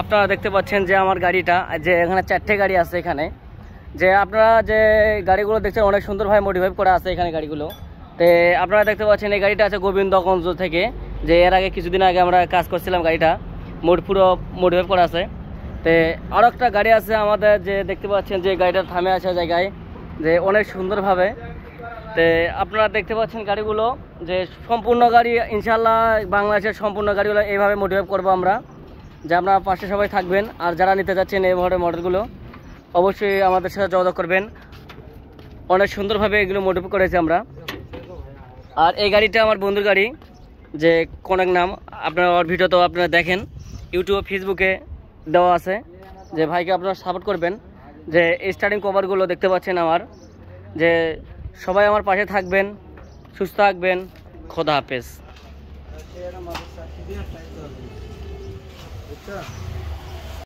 আপনারা দেখতে পাচ্ছেন যে আমার গাড়িটা যে এখানে 4টে গাড়ি আছে এখানে, যে আপনারা যে গাড়িগুলো দেখছেন অনেক সুন্দরভাবে মডিফাই করা আছে এখানে গাড়িগুলো। তো আপনারা দেখতে পাচ্ছেন এই গাড়িটা আছে গোবিন্দগঞ্জ থেকে, যে এর আগে কিছুদিন আগে আমরা কাজ করছিলাম, গাড়িটা পুরো মডিফাই করা আছে। তো আরও একটা গাড়ি আছে আমাদের, যে দেখতে পাচ্ছেন যে গাড়িটা থামে আছে জায়গায়, যে অনেক সুন্দরভাবে। তো আপনারা দেখতে পাচ্ছেন গাড়িগুলো যে সম্পূর্ণ গাড়ি ইনশাল্লাহ বাংলাদেশের সম্পূর্ণ গাড়িগুলো এইভাবে মডিফাই করবো আমরা, যে আপনারা পাশে সবাই থাকবেন। আর যারা নিতে যাচ্ছেন এই ধরনের মডেলগুলো অবশ্যই আমাদের সাথে যোগাযোগ করবেন, অনেক সুন্দরভাবে এগুলো মডিফাই করেছি আমরা। আর এই গাড়িটা আমার বন্ধুর গাড়ি, যে কনেক নাম, আপনারা ওর ভিডিও তো আপনারা দেখেন, ইউটিউব ফেসবুকে দেওয়া আছে। যে ভাইকে আপনারা সাপোর্ট করবেন। যে স্টার্টিং কভারগুলো দেখতে পাচ্ছেন আমার, যে সবাই আমার পাশে থাকবেন, সুস্থ থাকবেন। খোদা হাফেজ।